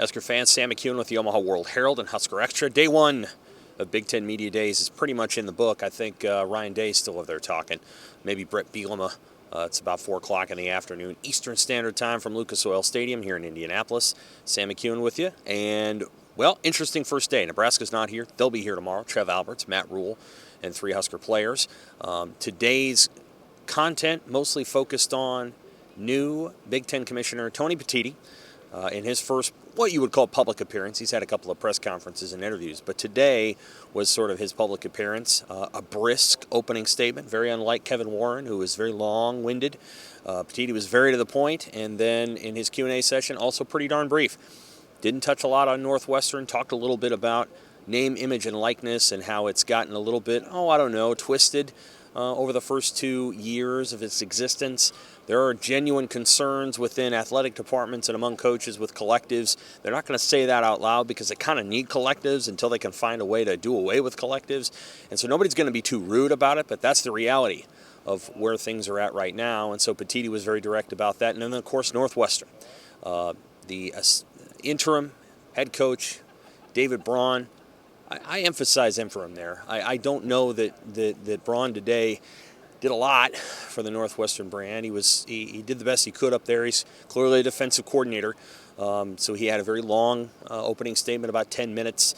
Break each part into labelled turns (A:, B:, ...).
A: Husker fans, Sam McKewon with the Omaha World-Herald and Husker Extra. Day one of Big Ten Media Days is pretty much in the book. I think Ryan Day is still over there talking. Maybe Brett Bielema. It's about 4 o'clock in the afternoon, Eastern Standard Time from Lucas Oil Stadium here in Indianapolis. Sam McKewon with you. And, well, interesting first day. Nebraska's not here. They'll be here tomorrow. Trev Alberts, Matt Rule, and 3 Husker players. Today's content mostly focused on new Big Ten Commissioner Tony Petitti. In his first, what you would call public appearance. He's had a couple of press conferences and interviews, but today was sort of his public appearance. A brisk opening statement, very unlike Kevin Warren, who was very long-winded. Petitti was very to the point, and then in his Q&A session, also pretty darn brief. Didn't touch a lot on Northwestern, talked a little bit about name, image, and likeness and how it's gotten a little bit, twisted over the first 2 years of its existence. There are genuine concerns within athletic departments and among coaches with collectives. They're not going to say that out loud because they kind of need collectives until they can find a way to do away with collectives. And so nobody's going to be too rude about it, but that's the reality of where things are at right now. And so Petitti was very direct about that. And then, of course, Northwestern. The interim head coach, David Braun, I emphasize interim there. I don't know that Braun today did a lot for the Northwestern brand. He did the best he could up there. He's clearly a defensive coordinator, so he had a very long opening statement, about 10 minutes.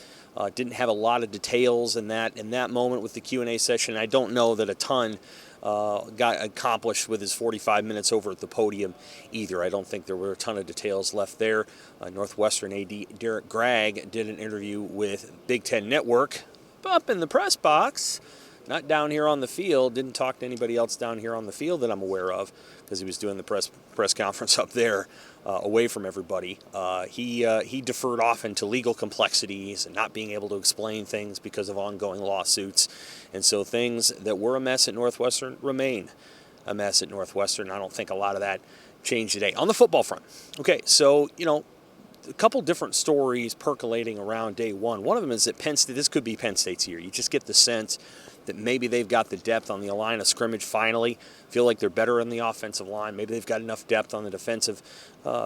A: Didn't have a lot of details in that moment with the Q&A session. I don't know that a ton got accomplished with his 45 minutes over at the podium either. I don't think there were a ton of details left there. Northwestern AD Derek Gregg did an interview with Big Ten Network up in the press box. Not down here on the field. Didn't talk to anybody else down here on the field that I'm aware of because he was doing the press conference up there away from everybody. He deferred often to legal complexities and not being able to explain things because of ongoing lawsuits. And so things that were a mess at Northwestern remain a mess at Northwestern. I don't think a lot of that changed today. On the football front, okay, so, a couple different stories percolating around day one. One of them is that Penn State, this could be Penn State's year. You just get the sense that maybe they've got the depth on the line of scrimmage finally. Feel like they're better in the offensive line. Maybe they've got enough depth on the defensive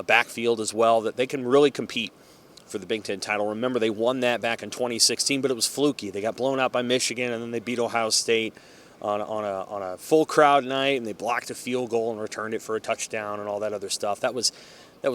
A: backfield as well that they can really compete for the Big Ten title. Remember, they won that back in 2016, but it was fluky. They got blown out by Michigan, and then they beat Ohio State on a full crowd night, and they blocked a field goal and returned it for a touchdown and all that other stuff. That was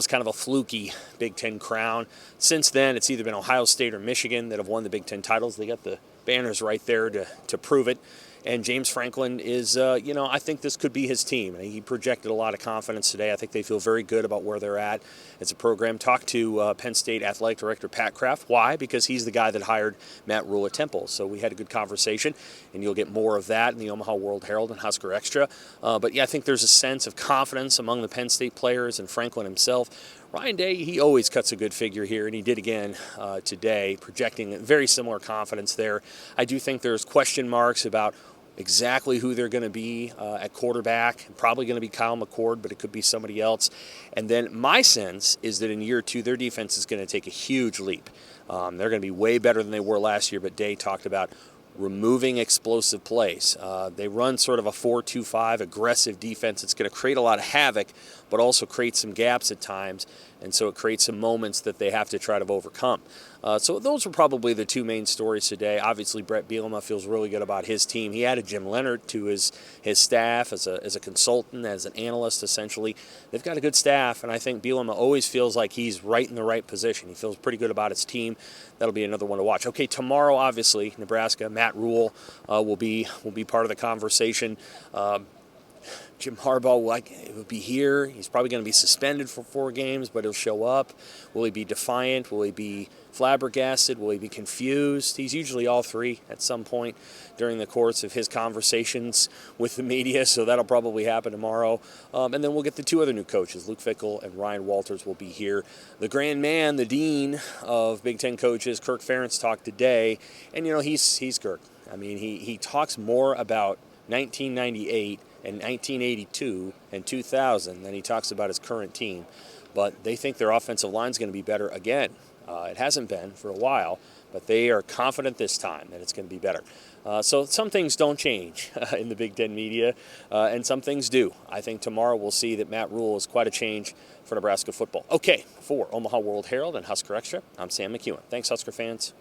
A: kind of a fluky Big Ten crown. Since then, it's either been Ohio State or Michigan that have won the Big Ten titles. They got the banners right there to prove it. And James Franklin is, I think this could be his team. He projected a lot of confidence today. I think they feel very good about where they're at as a program. Talked to Penn State Athletic Director Pat Kraft. Why? Because he's the guy that hired Matt Rule at Temple. So we had a good conversation, and you'll get more of that in the Omaha World-Herald and Husker Extra. But, I think there's a sense of confidence among the Penn State players and Franklin himself. Ryan Day, he always cuts a good figure here, and he did again today, projecting very similar confidence there. I do think there's question marks about exactly who they're going to be at quarterback. Probably going to be Kyle McCord, but it could be somebody else. And then my sense is that in year 2, their defense is going to take a huge leap. They're going to be way better than they were last year, but Day talked about removing explosive plays. They run sort of a 4-2-5 aggressive defense. It's going to create a lot of havoc, but also create some gaps at times, and so it creates some moments that they have to try to overcome. So those were probably the 2 main stories today. Obviously, Brett Bielema feels really good about his team. He added Jim Leonard to his staff as a consultant, as an analyst, essentially. They've got a good staff, and I think Bielema always feels like he's right in the right position. He feels pretty good about his team. That'll be another one to watch. Okay, tomorrow, obviously, Nebraska, Matt Rule will be part of the conversation. Jim Harbaugh will be here. He's probably going to be suspended for 4 games, but he'll show up. Will he be defiant? Will he be flabbergasted? Will he be confused? He's usually all 3 at some point during the course of his conversations with the media, so that'll probably happen tomorrow. And then we'll get the 2 other new coaches. Luke Fickell and Ryan Walters will be here. The grand man, the dean of Big Ten coaches, Kirk Ferentz, talked today, and he's Kirk. I mean, he talks more about 1998 and 1982 and 2000 than he talks about his current team. But they think their offensive line is going to be better again. It hasn't been for a while, but they are confident this time that it's going to be better. So some things don't change in the Big Ten media, and some things do. I think tomorrow we'll see that Matt Rule is quite a change for Nebraska football. Okay, for Omaha World-Herald and Husker Extra, I'm Sam McKewon. Thanks, Husker fans.